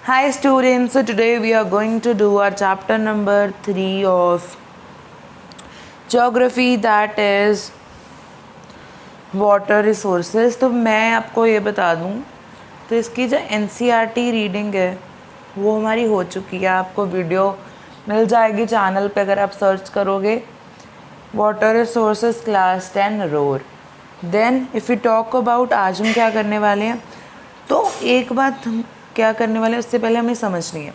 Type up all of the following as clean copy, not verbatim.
Hi students, so today we are going to do our chapter number 3 of geography, that is water resources। तो मैं आपको ये बता दूं, तो इसकी जो NCERT रीडिंग है वो हमारी हो चुकी है। आपको वीडियो मिल जाएगी चैनल पे, अगर आप सर्च करोगे वाटर रिसोर्सेज क्लास 10 रोर। Then if you talk about आज हम क्या करने वाले हैं, तो एक बात हम क्या करने वाले हैं उससे पहले हमें समझनी है।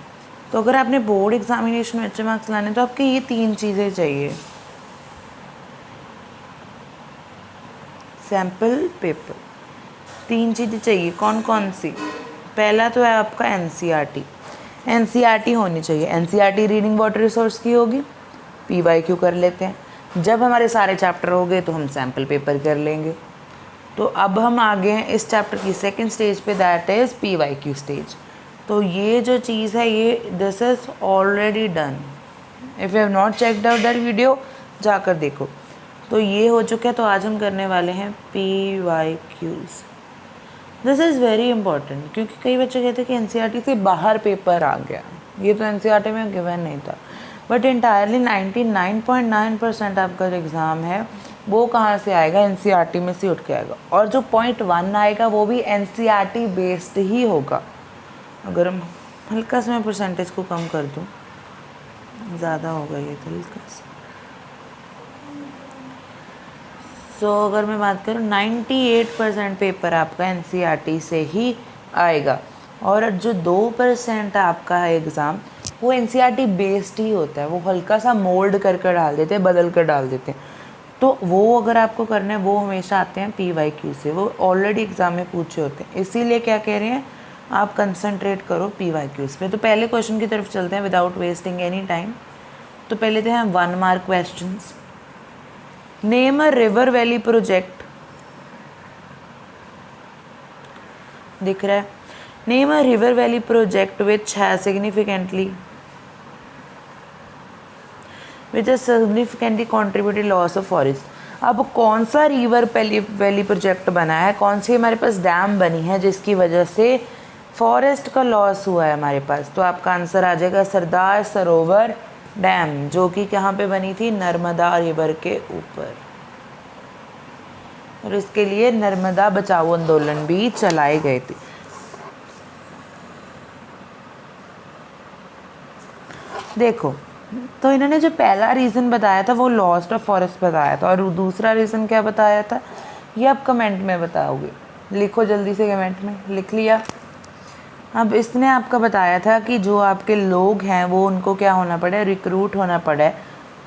तो अगर आपने बोर्ड एग्जामिनेशन में अच्छे मार्क्स लाने तो आपके ये 3 चीज़ें चाहिए। सैम्पल पेपर, 3 चीज़ें चाहिए। कौन कौन सी? पहला तो है आपका एनसीईआरटी होनी चाहिए। एनसीईआरटी रीडिंग वाटर रिसोर्स की होगी। पीवाईक्यू कर लेते हैं। जब हमारे सारे चैप्टर हो गए तो हम सैम्पल पेपर कर लेंगे। तो अब हम आ गए हैं इस चैप्टर की सेकंड स्टेज पे, दैट इज़ पीवाईक्यू स्टेज। तो ये जो चीज़ है ये this is already done. If you have not checked out that video, जाकर देखो। तो ये हो चुका है। तो आज हम करने वाले हैं PYQs. This is very important, क्योंकि कई बच्चे कहते हैं कि एनसीईआरटी से बाहर पेपर आ गया। ये तो एनसीईआरटी में गिवन नहीं था, बट इंटायरली 99.9% आपका जो एग्ज़ाम है वो कहाँ से आएगा? एनसीईआरटी में से उठ के आएगा। और जो 0.1 आएगा वो भी एनसीईआरटी बेस्ड ही होगा। अगर हम हल्का सा मैं परसेंटेज को कम कर दूँ, ज़्यादा होगा ये तो हल्का सा। सो अगर मैं बात करूँ 98% पेपर आपका एनसीईआरटी से ही आएगा। और जो 2% आपका है एग्ज़ाम, वो एनसीईआरटी बेस्ड ही होता है। वो हल्का सा मोल्ड कर डाल देते हैं, बदल कर डाल देते हैं। तो वो अगर आपको करना है वो हमेशा आते हैं पीवाईक्यू से। वो ऑलरेडी एग्ज़ाम में पूछे होते हैं। इसीलिए क्या कह रहे हैं, आप कंसंट्रेट करो पीवाईक्यूज़ पे। तो पहले क्वेश्चन की तरफ चलते हैं विदाउट वेस्टिंग एनी टाइम। तो पहले थे हम 1 mark questions. Name a river valley project, दिख रहा है? Name a river valley project which has significantly contributed loss of forest. अब कौन सा रिवर वैली प्रोजेक्ट बना है, कौन सी हमारे पास डैम बनी है जिसकी वजह से फॉरेस्ट का लॉस हुआ है हमारे पास? तो आपका आंसर आ जाएगा सरदार सरोवर डैम, जो कि कहाँ पे बनी थी? नर्मदा रिवर के ऊपर। और इसके लिए नर्मदा बचाओ आंदोलन भी चलाए गए थे। देखो, तो इन्होंने जो पहला रीज़न बताया था वो लॉस्ट ऑफ फॉरेस्ट बताया था, और दूसरा रीज़न क्या बताया था ये आप कमेंट में बताओगे। लिखो जल्दी से, कमेंट में लिख लिया। अब इसने आपका बताया था कि जो आपके लोग हैं वो उनको क्या होना पड़े, रिक्रूट होना पड़े,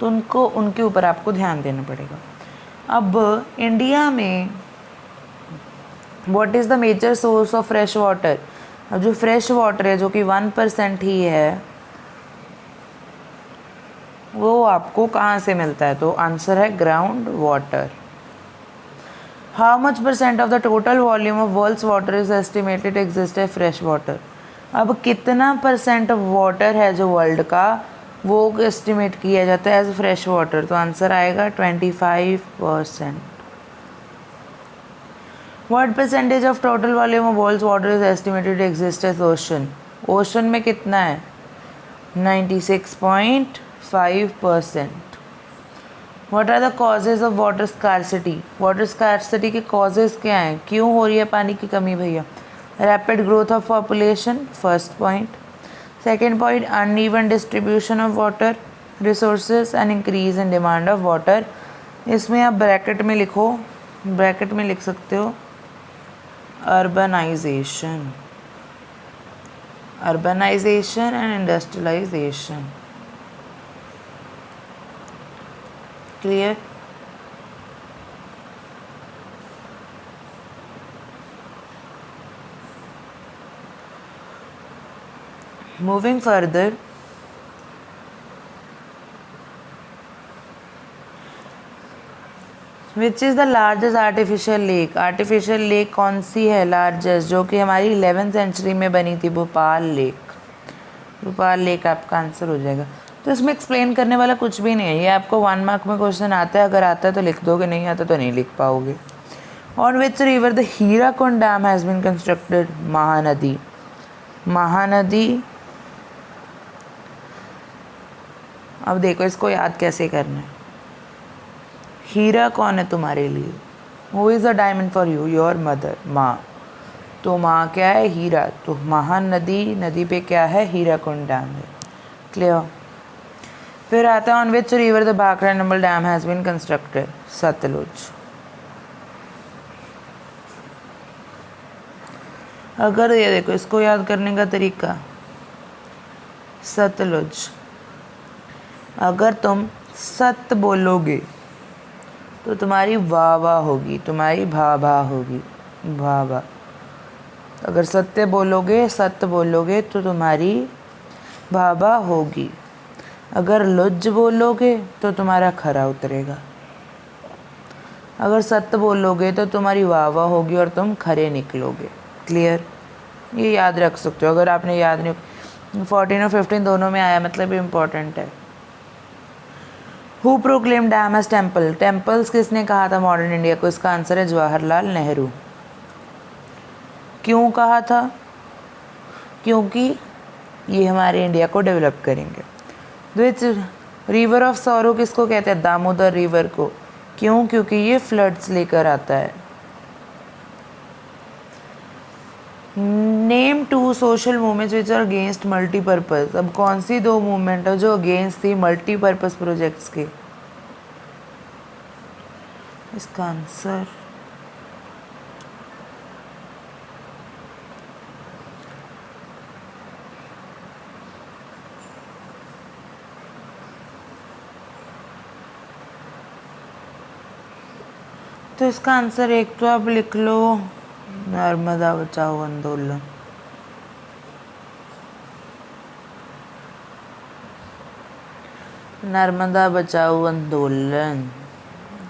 तो उनको उनके ऊपर आपको ध्यान देना पड़ेगा। अब इंडिया में what is the major source of fresh water? अब जो फ्रेश वाटर है जो कि 1% ही है, वो आपको कहाँ से मिलता है? तो आंसर है ground water. How much % of the total volume of world's water is estimated exist है फ्रेश वाटर? अब कितना % वाटर है जो वर्ल्ड का, वो एस्टिमेट किया जाता है एज फ्रेश वाटर? तो आंसर आएगा 25%। What % of total volume of world's water is estimated exist as ocean? Ocean में कितना है? 96.5%। What are the causes of water scarcity? Water scarcity के कॉजेज़ क्या हैं? क्यों हो रही है पानी की कमी भैया? Rapid growth of population, first point. Second point, uneven distribution of water resources and increase in demand of water. इसमें आप ब्रैकेट में लिखो, ब्रैकेट में लिख सकते हो urbanisation, urbanisation and industrialisation. Clear? Moving further, which is the largest artificial lake? Artificial lake कौन सी है लार्जेस्ट, जो कि हमारी 11th सेंचुरी में बनी थी? भोपाल लेक। भोपाल लेक आपका आंसर हो जाएगा। तो इसमें एक्सप्लेन करने वाला कुछ भी नहीं है, ये आपको 1 मार्क में क्वेश्चन आता है। अगर आता है तो लिख दोगे, नहीं आता तो नहीं लिख पाओगे। On which river the Hirakud dam has been constructed? Mahanadi. Mahanadi. अब देखो इसको याद कैसे करना है। हीरा कौन है तुम्हारे लिए? Who is a diamond for you? Your mother, माँ। तो माँ क्या है? हीरा। तो महानदी, नदी पे क्या है? हीराकुंड डैम है। क्लियर। फिर आता है on which river the Bhakra Nangal dam has been constructed? Sutlej. अगर ये देखो इसको याद करने का तरीका, सतलुज, अगर तुम सत बोलोगे तो तुम्हारी वाह वाह होगी, तुम्हारी भा भा होगी, भा भा। अगर सत्य बोलोगे, सत्य बोलोगे तो तुम्हारी भा भा होगी। अगर लुज बोलोगे तो तुम्हारा खरा उतरेगा। अगर सत्य बोलोगे तो तुम्हारी वाह वाह होगी और तुम खरे निकलोगे। क्लियर? ये याद रख सकते हो। अगर आपने याद नहीं, 14 और 15 दोनों में आया, मतलब इम्पोर्टेंट है। Who proclaim dam as temple? Temples किसने कहा था मॉडर्न इंडिया को? इसका आंसर है जवाहरलाल नेहरू। क्यों कहा था? क्योंकि ये हमारे इंडिया को डेवलप करेंगे। विच रिवर ऑफ सॉरो किसको कहते हैं? दामोदर रिवर को। क्यों? क्योंकि ये फ्लड्स लेकर आता है। Name two social movements which are against multipurpose. अब कौन सी दो मूवमेंट है जो अगेंस्ट थी मल्टीपर्पज प्रोजेक्ट्स के? इसका आंसर तो इसका आंसर एक तो आप लिख लो नर्मदा बचाओ आंदोलन। नर्मदा बचाओ आंदोलन,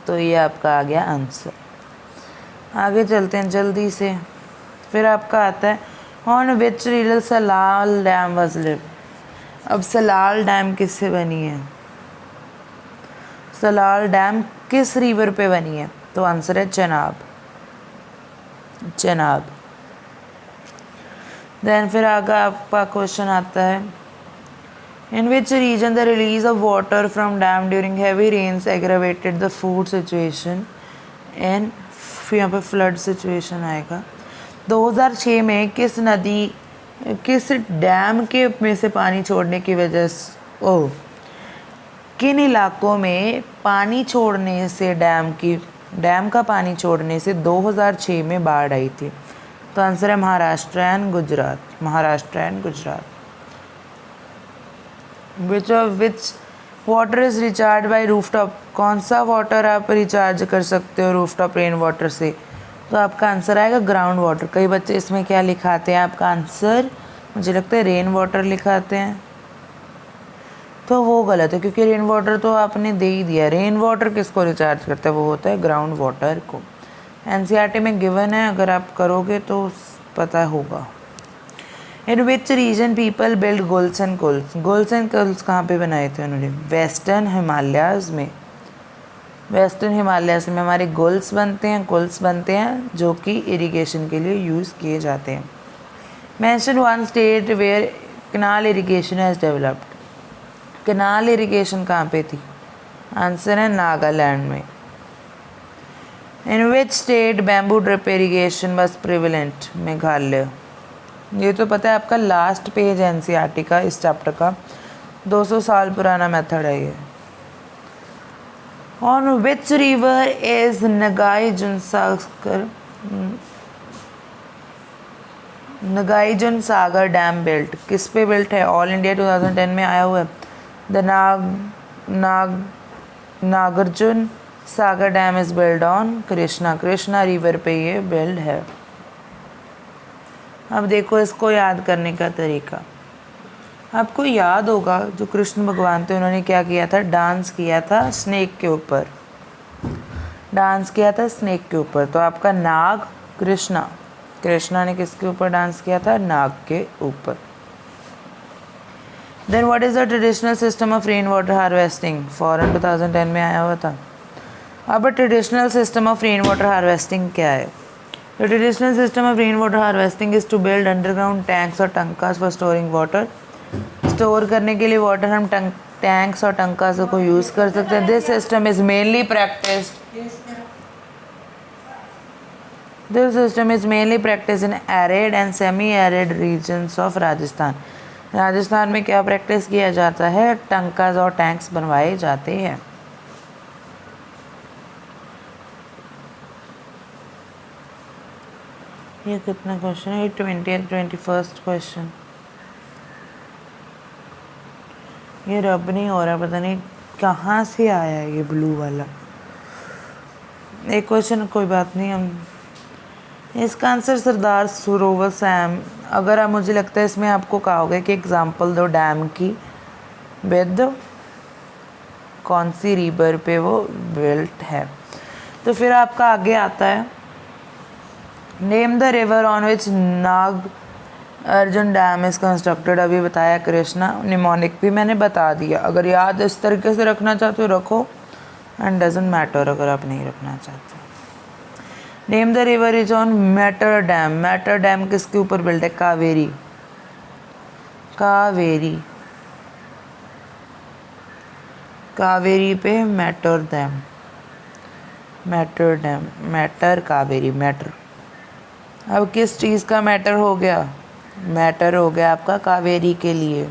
तो ये आपका आ गया आंसर। आगे चलते हैं जल्दी से। फिर आपका आता है on which river Salal dam was lift. अब सलाल डैम किससे बनी है? सलाल डैम किस रिवर पे बनी है? तो आंसर है चेनाब। चेनाब। देन फिर आगे आपका क्वेश्चन आता है in which region the release of water from dam during heavy rains aggravated the food situation and, फिर यहाँ पे फ्लड सिचुएशन आएगा। 2006 में किस नदी, किस डैम के में से पानी छोड़ने की वजह से, किन इलाकों में पानी छोड़ने से डैम का पानी छोड़ने से 2006 में बाढ़ आई थी? तो आंसर है Maharashtra and Gujarat. Maharashtra and Gujarat. Which water is recharge by rooftop. कौन सा वाटर आप रिचार्ज कर सकते हो रूफटॉप रेन वाटर से? तो आपका आंसर आएगा ग्राउंड वाटर। कई बच्चे इसमें क्या लिखाते हैं? आपका आंसर मुझे लगता है रेन वाटर लिखाते हैं, तो वो गलत है क्योंकि रेन वाटर तो आपने दे ही दिया। रेन वाटर किसको रिचार्ज करता है? वो होता है ग्राउंड वाटर को। एनसीईआरटी में गिवन है, अगर आप करोगे तो पता होगा। In which region people build guls and kuls. Guls and kuls कहाँ पे बनाए थे उन्होंने? वेस्टर्न हिमालयाज़ में। वेस्टर्न हिमालयाज में हमारे गोल्स बनते हैं, कोल्स बनते हैं, जो कि इरिगेशन के लिए यूज़ किए जाते हैं। Mention one state where canal irrigation has developed. Canal irrigation कहाँ पे थी? आंसर है नागालैंड में। In which state bamboo drip irrigation was prevalent? Meghalaya. ये तो पता है आपका लास्ट पेज एनसीईआरटी का, इस चैप्टर का। 200 साल पुराना मेथड है ये। On which river is Nagarjuna Sagar dam built? किस पे बिल्ट है? ऑल इंडिया 2010 में आया हुआ है। The Nagarjuna Sagar dam is build on Krishna river पे ये बिल्ड है। अब देखो इसको याद करने का तरीका। आपको याद होगा जो कृष्ण भगवान थे उन्होंने क्या किया था? डांस किया था स्नेक के ऊपर। डांस किया था स्नेक के ऊपर। तो आपका नाग कृष्णा ने किसके ऊपर डांस किया था? नाग के ऊपर। Then what is the traditional system of rain water harvesting? Foreign 2010 में आया हुआ था। अब traditional system of rain water harvesting क्या है? The traditional system of rainwater harvesting is to build underground tanks or tankas for storing water. Store करने के लिए वाटर हम टैंक्स और टंकास को यूज़ कर सकते हैं. This system is mainly practiced in arid and semi-arid regions of Rajasthan. Rajasthan में क्या प्रैक्टिस किया जाता है? टंकास और टैंक्स बनवाए जाते हैं. ये कितना क्वेश्चन है? 21st question. ये रब नहीं हो रहा, पता नहीं कहाँ से आया है ये ब्लू वाला. एक क्वेश्चन कोई बात नहीं. हम इसका आंसर सरदार सरोवर सैम. अगर आप, मुझे लगता है इसमें आपको कहोगे कि एग्जांपल दो डैम की, विद कौन सी रिवर पे वो बिल्ट है. तो फिर आपका आगे आता है name the river on which Nag Arjun dam is constructed. अभी बताया कृष्णा. निमोनिक भी मैंने बता दिया. अगर याद इस तरीके से रखना चाहते हो रखो, एंड डजेंट मैटर अगर आप नहीं रखना चाहते. Name the river is on matter dam. Matter dam किसके ऊपर बिल्ड है? कावेरी. कावेरी कावेरी पे matter dam. Matter dam, matter, Kaveri, matter. अब किस चीज़ का मैटर हो गया? मैटर हो गया आपका कावेरी के लिए.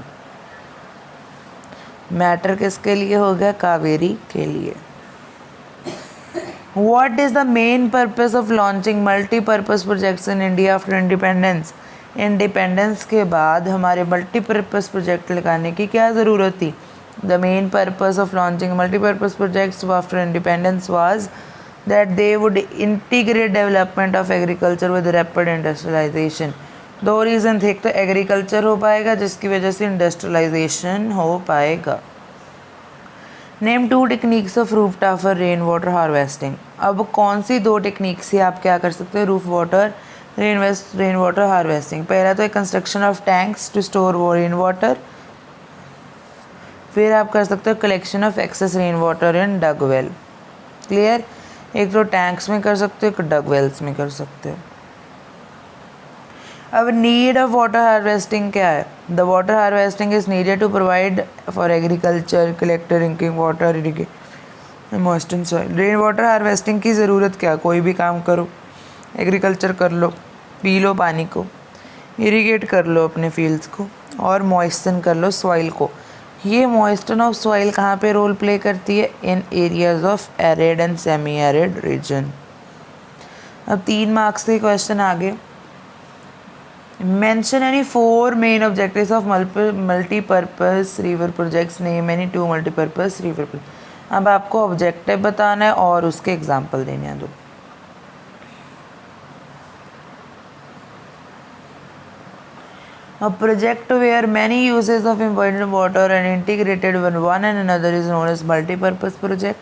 मैटर किसके लिए हो गया? कावेरी के लिए. What is the main purpose of launching multi-purpose projects in India after independence? Independence के बाद हमारे मल्टीपर्पज़ प्रोजेक्ट लगाने की क्या ज़रूरत थी? The main purpose of launching multi-purpose projects after independence was that they would integrate development of agriculture with rapid industrialization. दो reason थे. एक तो एग्रीकल्चर हो पाएगा जिसकी वजह से इंडस्ट्रियलाइजेशन हो पाएगा. Name 2 techniques of roof top for rain water harvesting. अब कौन सी 2 टेक्निक से आप क्या कर सकते हो? Roof water rain water harvesting. पहला तो है construction of tanks to store rain water. फिर आप कर सकते हो collection of excess rain water in dug well. Clear? एक तो टैंक्स में कर सकते हो, एक डग वेल्स में कर सकते हो. अब नीड ऑफ वाटर हार्वेस्टिंग क्या है? The water harvesting is needed to provide for agriculture, collect drinking water, irrigation, moisture soil. Rain water harvesting की ज़रूरत क्या? कोई भी काम करो, एग्रीकल्चर कर लो, पी लो पानी को, इरिगेट कर लो अपने फील्ड्स को, और मॉइस्चर कर लो सॉइल को. ये मॉइस्चर ऑफ सॉइल कहाँ पे रोल प्ले करती है? In areas of arid and semi arid region. अब 3 मार्क्स के क्वेश्चन आगे. Mention any 4 main objectives of multi-purpose river projects. Name any 2 multi-purpose river projects. अब आपको ऑब्जेक्टिव बताना है और उसके एग्जाम्पल देने हैं 2. A project where many uses of important water and integrated with one and another is known as multi-purpose project.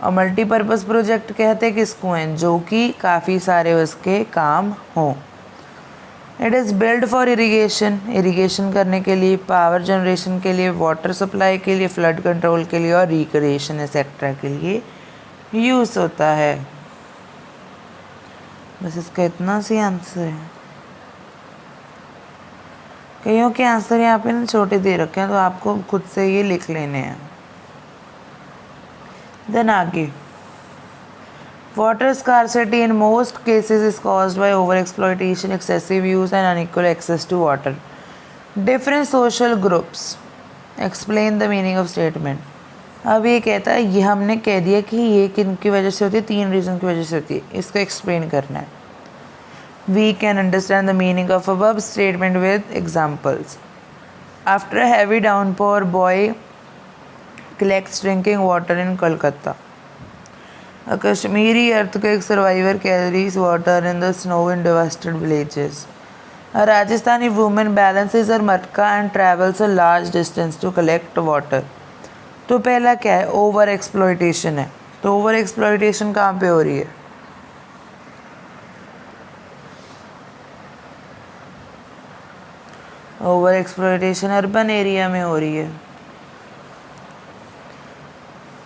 और multipurpose project कहते किसको हैं? जो कि काफ़ी सारे उसके काम हों. It is build for irrigation, irrigation करने के लिए, पावर जनरेशन के लिए, वाटर सप्लाई के लिए, फ्लड कंट्रोल के लिए और रिक्रिएशन एक्सेट्रा के लिए यूज़ होता है. बस इसका इतना सी आंसर है. कईयों के आंसर यहाँ पे ना छोटे दे रखे हैं तो आपको खुद से ये लिख लेने हैं. देन आगे. Water scarcity in most cases is caused by overexploitation, excessive use and unequal access to water. Different social groups. Explain the meaning of statement. अब ये कहता है, ये हमने कह दिया कि ये किन की वजह से होती है? 3 रीज़न की वजह से होती है. इसको एक्सप्लेन करना है. We can understand the meaning of above statement with examples. After a heavy downpour, boy collects drinking water in Kolkata. A Kashmiri earthquake survivor carries water in the snow in devastated villages. A Rajasthani woman balances her matka and travels a large distance to collect water. तो पहला क्या है? Over exploitation है. तो over exploitation कहाँ पे हो रही है? ओवर एक्सप्लॉयटेशन अर्बन एरिया में हो रही है.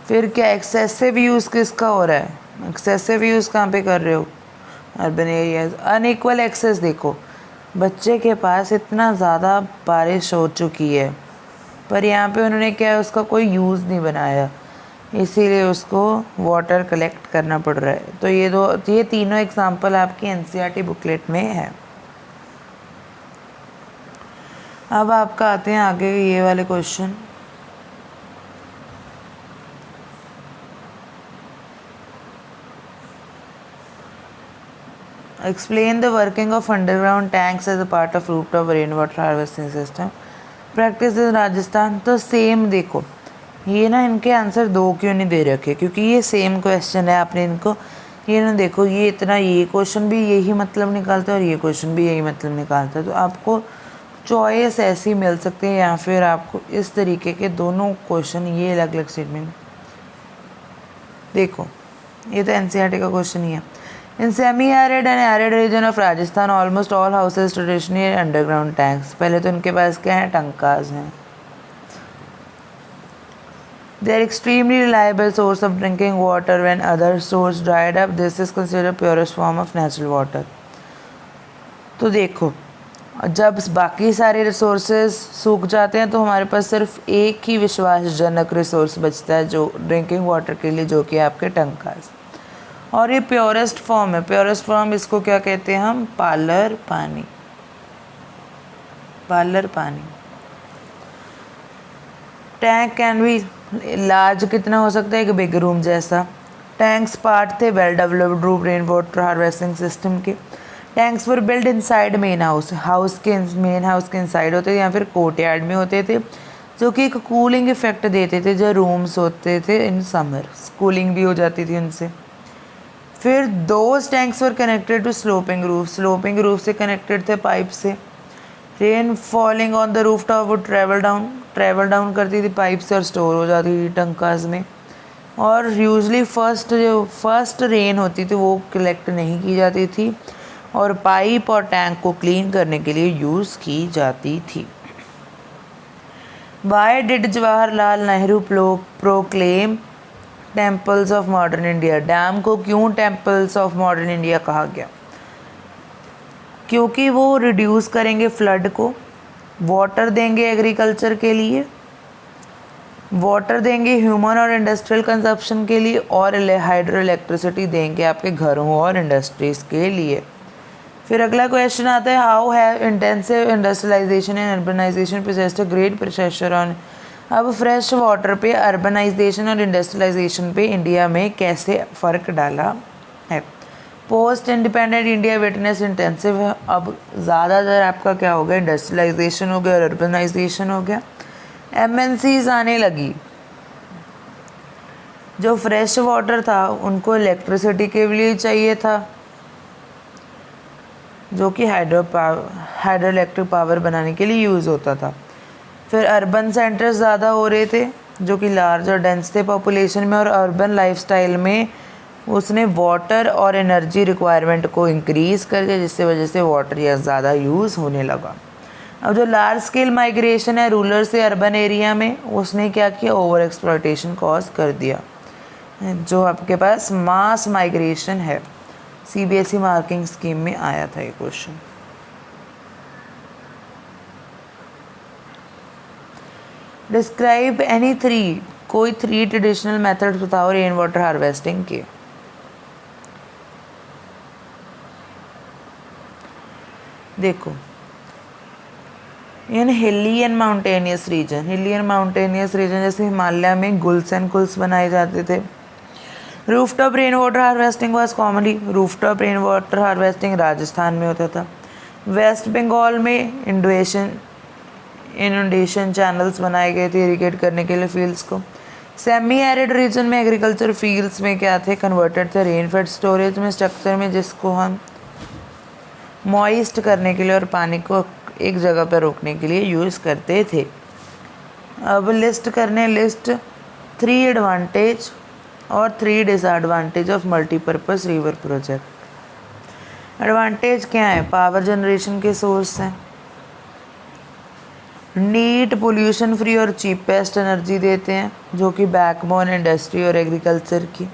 फिर क्या एक्सेसिव यूज़ किसका हो रहा है? एक्सेसिव यूज़ कहाँ पे कर रहे हो? Urban areas. अनइक्वल एक्सेस, देखो बच्चे के पास इतना ज़्यादा बारिश हो चुकी है पर यहाँ पे उन्होंने क्या है उसका कोई यूज़ नहीं बनाया, इसीलिए उसको वाटर कलेक्ट करना पड़ रहा है। तो ये तीनों एग्जाम्पल आपकी एनसीईआरटी बुकलेट में है। अब आपका आते हैं आगे ये वाले question. Explain the working of underground tanks as a part of rooftop rain water harvesting system practice in Rajasthan. तो सेम देखो, ये ना इनके आंसर दो क्यों नहीं दे रखे, क्योंकि ये सेम क्वेश्चन है। आपने इनको ये ना देखो, ये इतना, ये क्वेश्चन भी यही मतलब निकालता है और ये क्वेश्चन भी यही मतलब निकालता है। तो आपको चॉइस ऐसी मिल सकती है या फिर आपको इस तरीके के दोनों क्वेश्चन, ये अलग अलग स्टेटमेंट। देखो ये तो एनसीईआरटी का क्वेश्चन ही है। In semi arid and arid region of Rajasthan almost all houses traditionally underground tanks. पहले तो इनके पास क्या है, टंकाज हैं। They are extremely reliable source of drinking water when other sources dried up. This is considered purest form of natural water. तो देखो जब बाकी सारे रिसोर्सेज सूख जाते हैं तो हमारे पास सिर्फ एक ही विश्वासजनक रिसोर्स बचता है जो ड्रिंकिंग वाटर के लिए, जो कि आपके टंकाज। और ये प्योरेस्ट फॉर्म है। प्योरेस्ट फॉर्म इसको क्या कहते हैं हम, पार्लर पानी। पार्लर पानी। टैंक कैन बी लार्ज, कितना हो सकता है, एक बिग रूम जैसा। टैंक्स पार्ट थे well developed roof rain water harvesting system के। Tanks were built inside main house, main house के इनसाइड होते थे या फिर कोर्टयार्ड में होते थे, जो कि एक कूलिंग इफेक्ट देते थे। जो रूम्स होते थे इन समर, कूलिंग भी हो जाती थी उनसे। फिर those tanks were connected to sloping roof से कनेक्टेड थे पाइप से। Rain falling on the roof top would travel down करती थी पाइप से और स्टोर हो जाती थी टंकाज में। और यूजली फर्स्ट रेन होती थी वो कलेक्ट नहीं की जाती थी और पाइप और टैंक को क्लीन करने के लिए यूज़ की जाती थी। Why did Jawaharlal Nehru proclaim temples of modern India. Dam को क्यों टेम्पल्स ऑफ मॉडर्न इंडिया कहा गया, क्योंकि वो रिड्यूस करेंगे फ्लड को, वाटर देंगे एग्रीकल्चर के लिए, वाटर देंगे ह्यूमन और इंडस्ट्रियल कंजप्शन के लिए, और हाइड्रो इलेक्ट्रिसिटी देंगे आपके घरों और इंडस्ट्रीज़ के लिए। फिर अगला क्वेश्चन आता है, how have intensive industrialisation and urbanisation posed a great pressure on. अब फ्रेश वाटर पे अर्बनाइजेशन और इंडस्ट्रियलाइजेशन पे इंडिया में कैसे फ़र्क डाला है। Post independent India witness intensive है। अब ज़्यादातर आपका क्या हो गया, इंडस्ट्रियलाइजेशन हो गया और अर्बनाइजेशन हो गया। एमएनसीज आने लगी। जो फ्रेश वाटर था उनको इलेक्ट्रिसिटी के लिए चाहिए था, जो कि हाइड्रो इलेक्ट्रिक पावर बनाने के लिए यूज़ होता था। फिर अर्बन सेंटर्स ज़्यादा हो रहे थे जो कि लार्ज और डेंस थे पॉपुलेशन में, और अर्बन लाइफस्टाइल में उसने वाटर और एनर्जी रिक्वायरमेंट को इंक्रीज़ कर दिया, जिससे वजह से वाटर या ज़्यादा यूज़ होने लगा। अब जो लार्ज स्केल माइग्रेशन है रूरल से अर्बन एरिया में, उसने क्या किया, ओवर एक्सप्लॉयटेशन कॉज कर दिया। जो आपके पास मास माइग्रेशन है, सीबीएसई मार्किंग स्कीम में आया था ये क्वेश्चन। डिस्क्राइब एनी थ्री, कोई थ्री ट्रेडिशनल मेथड्स बताओ रेन वाटर हार्वेस्टिंग के। देखो इन हिली एंड माउंटेनियस रीजन, जैसे हिमालय में गुल्स एंड कुल्स बनाए जाते थे। Rooftop rain water harvesting was commonly, rooftop rain water harvesting Rajasthan में होता था। वेस्ट बंगाल में इनंडेशन चैनल्स बनाए गए थे इरिगेट करने के लिए फील्ड्स को। सेमी एरिड रीजन में एग्रीकल्चर फील्ड्स में क्या थे, कन्वर्टेड थे रेन फेड स्टोरेज में स्ट्रक्चर में, जिसको हम मॉइस्ट करने के लिए और पानी को एक जगह पर रोकने के लिए यूज़ करते थे। अब लिस्ट 3 एडवांटेज और 3 disadvantage of multipurpose river project. Advantage क्या है, पावर जनरेशन के सोर्स हैं, नीट पोल्यूशन फ्री और चीपेस्ट एनर्जी देते हैं, जो कि बैकबोन इंडस्ट्री और एग्रीकल्चर की।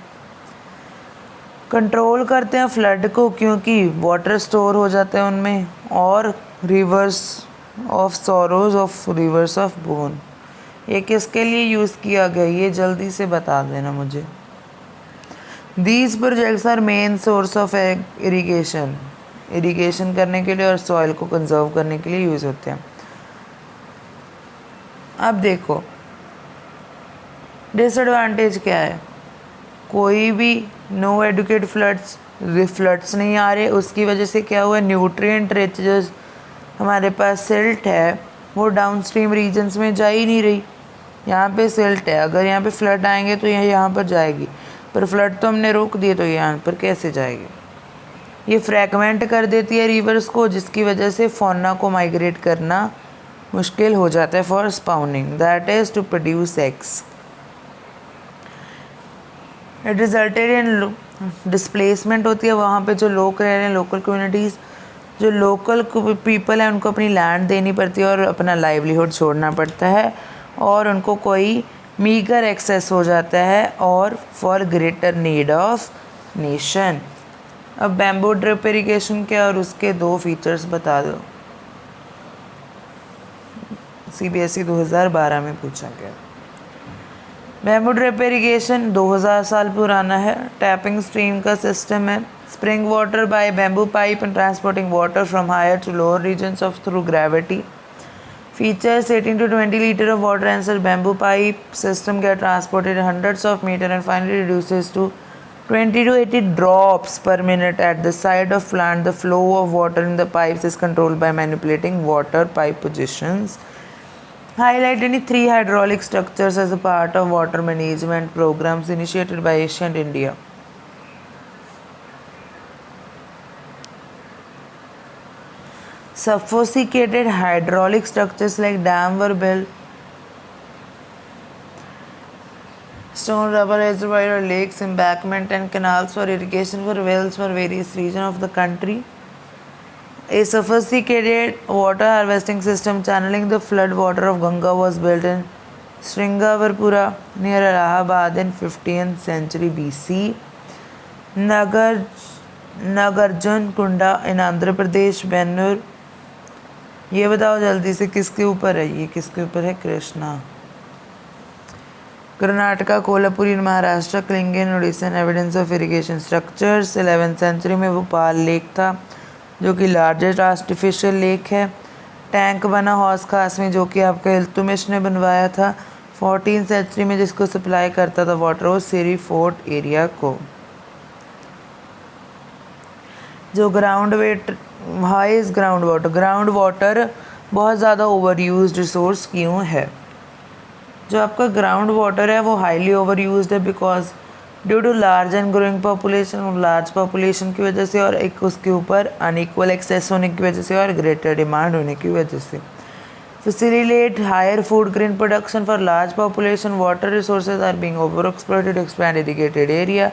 कंट्रोल करते हैं फ्लड को क्योंकि वाटर स्टोर हो जाता है उनमें, और reverse of sorrows of reverse of bone. ये किसके लिए यूज़ किया गया, ये जल्दी से बता देना मुझे। These projects are main source of irrigation, irrigation करने के लिए और सॉइल को कंजर्व करने के लिए यूज़ होते हैं। अब देखो डिसएडवांटेज क्या है, कोई भी नो एडुकेट फ्लड्स नहीं आ रहे, उसकी वजह से क्या हुआ, न्यूट्रिएंट रिच जो हमारे पास सिल्ट है वो डाउनस्ट्रीम रीजन्स में जा ही नहीं रही। यहाँ पे सिल्ट है, अगर यहाँ पे फ्लड आएंगे तो यहाँ पर जाएगी, पर फ्लड तो हमने रोक दिए तो यहाँ पर कैसे जाएगी। ये फ्रैगमेंट कर देती है रिवर्स को, जिसकी वजह से फौना को माइग्रेट करना मुश्किल हो जाता है for spawning, that is to produce eggs. It resulted in displacement होती है, वहाँ पे जो लोग रह रहे हैं, लोकल कम्युनिटीज़, जो लोकल पीपल हैं उनको अपनी लैंड देनी पड़ती है और अपना लाइवलीहुड छोड़ना पड़ता है, और उनको कोई मीगर एक्सेस हो जाता है और for greater need of nation. अब बैम्बू ड्रिप इरिगेशन क्या और उसके 2 फीचर्स बता दो, CBSE 2012 में पूछा गया। बैम्बू ड्रिप इरिगेशन 2000 साल पुराना है, टैपिंग स्ट्रीम का सिस्टम है, spring water by bamboo pipe and transporting water from higher to lower regions of through gravity. Features 18 to 20 liters of water and such bamboo pipe system get transported hundreds of meters and finally reduces to 20 to 80 drops per minute at the side of plant. The flow of water in the pipes is controlled by manipulating water pipe positions. Highlight any 3 hydraulic structures as a part of water management programs initiated by Asia and India. Sophisticated hydraulic structures like dam were built, stone, rubber reservoir or lakes, embankment and canals for irrigation for wells for various regions of the country. A sophisticated water harvesting system channeling the flood water of Ganga was built in Sringavarpura near Allahabad in 15th century BC. Nagarjun Kunda in Andhra Pradesh, Bennur। ये बताओ जल्दी से किसके ऊपर है, ये किसके ऊपर है, कृष्णा। कर्नाटका, कोल्हापुरी इन महाराष्ट्र, क्लिंगन ओडिसन evidence of irrigation structures. 11th century में भोपाल लेक था जो कि लार्जेस्ट आर्टिफिशियल लेक है। टैंक बना हौस खास में जो कि आपका इल्तुतमिश ने बनवाया था 14th सेंचुरी में, जिसको सप्लाई करता था वाटर वो सिरी फोर्ट एरिया को। जो ग्राउंड वाटर बहुत ज़्यादा ओवर यूज रिसोर्स क्यों है। जो आपका ग्राउंड वाटर है वो हाईली ओवर यूज है because due to large and growing population, और लार्ज पॉपुलेशन की वजह से और एक उसके ऊपर अनइक्वल एक्सेस होने की वजह से और ग्रेटर डिमांड होने की वजह से। Facilitate higher food grain production for large population. Water resources are being overexploited to expand irrigated area.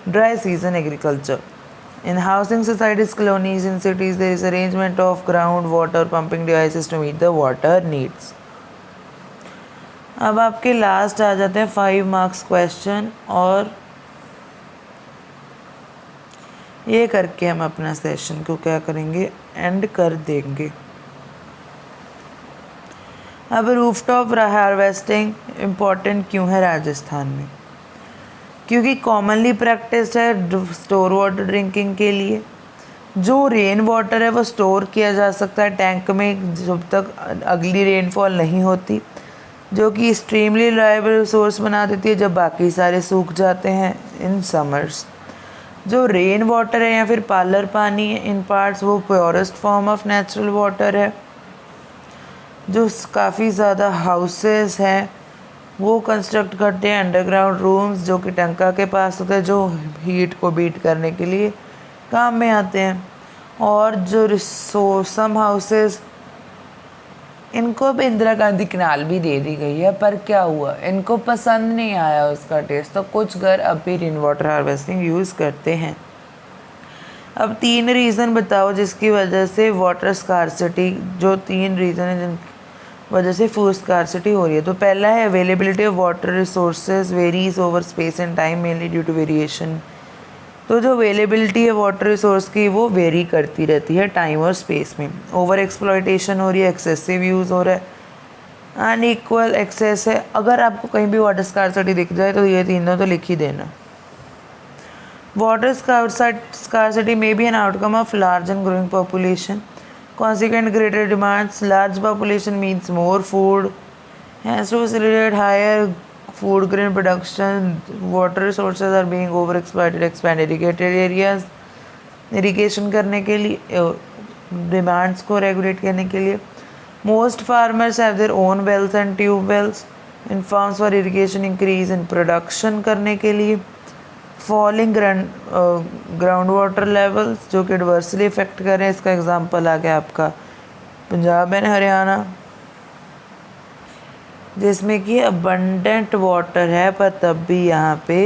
Dry season agriculture. In housing societies, colonies, in cities, there is arrangement of groundwater pumping devices to meet the water needs. अब आपके last आ जाते हैं 5 marks question, और ये करके हम अपना session को क्या करेंगे, एंड कर देंगे। अब रूफटॉप हार्वेस्टिंग इम्पॉर्टेंट क्यों है राजस्थान में, क्योंकि कॉमनली प्रैक्टिस है स्टोर वाटर ड्रिंकिंग के लिए। जो रेन वाटर है वो स्टोर किया जा सकता है टैंक में जब तक अगली रेनफॉल नहीं होती, जो कि एक्सट्रीमली रिलायबल रिसोर्स बना देती है जब बाकी सारे सूख जाते हैं इन समर्स। जो रेन वाटर है या फिर पार्लर पानी है इन पार्ट्स, वो purest form of natural water है। जो काफ़ी ज़्यादा हाउसेस हैं वो कंस्ट्रक्ट करते हैं अंडरग्राउंड रूम्स जो कि टंका के पास होते हैं, जो हीट को बीट करने के लिए काम में आते हैं। और जो सम हाउसेस, इनको अब इंदिरा गांधी कैनाल भी दे दी गई है, पर क्या हुआ, इनको पसंद नहीं आया उसका टेस्ट, तो कुछ घर अब भी रेन वाटर हार्वेस्टिंग यूज़ करते हैं। अब 3 रीज़न बताओ जिसकी वजह से वाटर स्कार्सिटी, जो 3 रीज़न है जिन वजह से फूड स्कार्सिटी हो रही है। तो पहला है availability of water resources varies over space and time mainly due to variation तो जो अवेलेबिलिटी है वाटर रिसोर्स की वो वेरी करती रहती है टाइम और स्पेस में। ओवर एक्सप्लॉयटेशन हो रही है, एक्सेसिव यूज़ हो रहा है, अनइक्वल एक्सेस है। अगर आपको कहीं भी वाटर स्कार्सिटी दिख जाए तो ये तीनों तो लिख ही देना। Water scarcity may be an outcome of large and growing population. Consequent greater demands. Large population means more food. Has to facilitate higher food grain production. Water resources are being overexploited. Expand irrigated areas. Irrigation करने के लिए, demands को regulate करने के लिए। Most farmers have their own wells and tube wells in farms for irrigation. Increase in production करने के लिए। फॉलिंग ग्राउंड वाटर लेवल्स जो कि एडवर्सली इफेक्ट कर रहे हैं। इसका एग्जांपल आ गया आपका पंजाब एंड हरियाणा, जिसमें कि अबंडेंट वाटर है पर तब भी यहाँ पे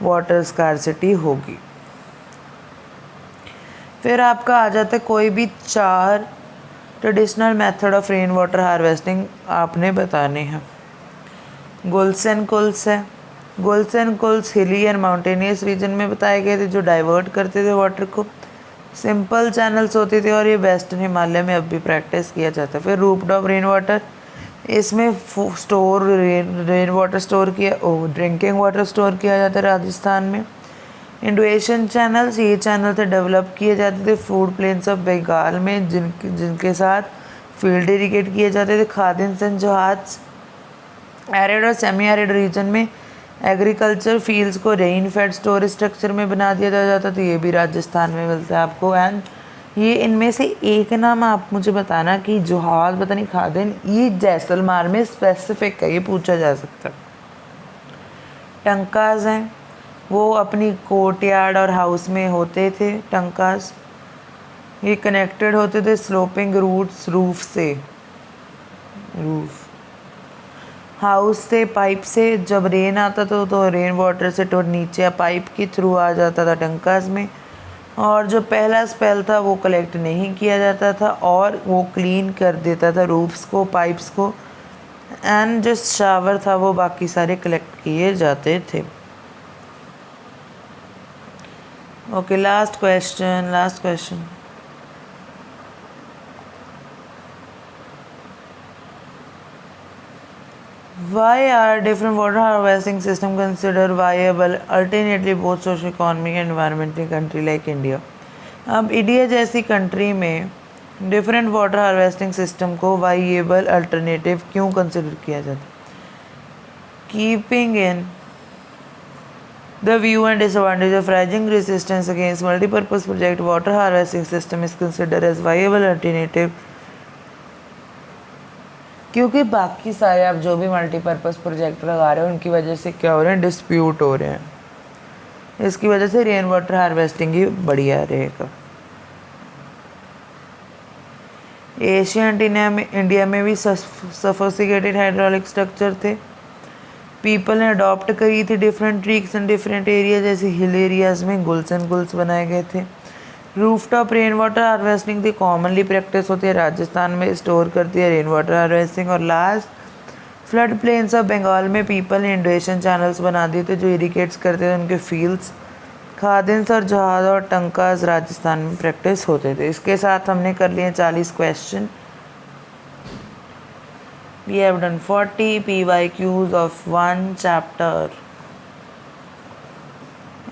वाटर स्कार्सिटी होगी। फिर आपका आ जाता है कोई भी 4 traditional method of rain water harvesting आपने बताने हैं। गुल्स एंड कुल्स है। गुल्स एंड कुल्स हिली एंड माउंटेनियस रीजन में बताए गए थे, जो डाइवर्ट करते थे वाटर को। सिंपल चैनल्स होते थे और ये वेस्टर्न हिमालय में अब भी प्रैक्टिस किया जाता है। फिर रूफटॉप रेन वाटर, इसमें रेन वाटर स्टोर किया, ड्रिंकिंग वाटर स्टोर किया जाता है राजस्थान में। इंडुएशन चैनल्स, ये चैनल थे डेवलप किए जाते थे फूड प्लेन्स ऑफ बंगाल में, जिनके साथ फील्ड इरिगेट किए जाते थे। खादिन्स एंड जोहाट्स, एरिड और सेमी एरिड रीजन में एग्रीकल्चर फील्ड्स को रेन फेड स्टोरेज स्ट्रक्चर में बना दिया जाता था। ये भी राजस्थान में मिलता है आपको। एंड ये इनमें से एक नाम आप मुझे बताना कि जोहाज पता नहीं खादिन, ये जैसलमेर में स्पेसिफिक है, ये पूछा जा सकता है। टंकाज हैं, वो अपनी कोर्टयार्ड और हाउस में होते थे। टंकाज ये कनेक्टेड होते थे स्लोपिंग रूट्स रूफ से, रूफ हाउस से पाइप से। जब रेन आता था तो रेन वाटर से तो नीचे या पाइप के थ्रू आ जाता था टंकाज में, और जो पहला स्पेल था वो कलेक्ट नहीं किया जाता था और वो क्लीन कर देता था रूफ्स को, पाइप्स को। एंड जो शावर था वो बाकी सारे कलेक्ट किए जाते थे। Okay, last question. Why are different water harvesting systems considered viable alternately both socio-economic and environmentally country like India? अब इंडिया जैसी कंट्री में डिफरेंट वाटर हार्वेस्टिंग सिस्टम को वाइएबल अल्टरनेटिव क्यों कंसिडर किया जाता है? Keeping in the view and disadvantage of rising resistance against multipurpose project, water harvesting system is considered as viable alternative. क्योंकि बाकी सारे आप जो भी मल्टीपर्पज़ प्रोजेक्ट लगा रहे हो उनकी वजह से क्या हो रहे हैं, डिस्प्यूट हो रहे हैं। इसकी वजह से रेन वाटर हार्वेस्टिंग ही बढ़िया रहेगा। एशियन इंडिया में भी सफोसिकेटेड हाइड्रोलिक स्ट्रक्चर थे। पीपल ने अडॉप्ट करी थी different tricks and different area, जैसे हिल एरियाज में गुल्स एंड गुल्स बनाए गए थे। रूफटॉप रेन वाटर हार्वेस्टिंग थी, कॉमनली प्रैक्टिस होती है राजस्थान में, स्टोर करती है रेन वाटर हार्वेस्टिंग। और last, flood plains of Bengal में पीपल ने इंडुएशन चैनल्स बना दिए थे जो इरिगेट्स करते थे उनके फील्ड्स। खादिन्स और जहाज और टंकाज राजस्थान में प्रैक्टिस होते थे। इसके साथ हमने कर लिए 40 question. We have done 40 PYQs of 1 chapter.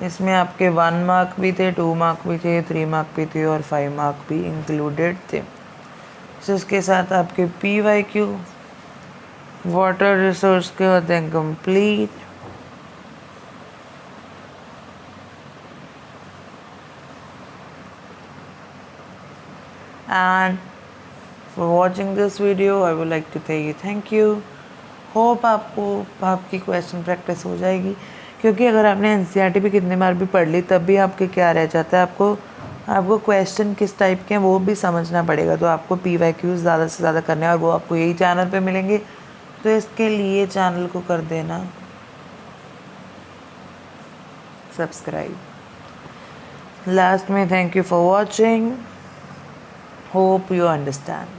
इसमें आपके 1 मार्क भी थे, 2 मार्क भी थे, 3 मार्क भी थे और 5 मार्क भी इंक्लूडेड थे। तो इसके साथ आपके PYQ वाटर रिसोर्स के होते हैं complete. And for watching this video I would like to they thank you. Hope आपकी क्वेश्चन प्रैक्टिस हो जाएगी, क्योंकि अगर आपने एनसीईआरटी भी कितने बार भी पढ़ ली तब भी आपके क्या रह जाता है, आपको क्वेश्चन किस टाइप के हैं वो भी समझना पड़ेगा। तो आपको PYQs ज़्यादा से ज़्यादा करने हैं और वो आपको यही चैनल पे मिलेंगे। तो इसके लिए चैनल को कर देना सब्सक्राइब। लास्ट में thank you for watching, hope you understand.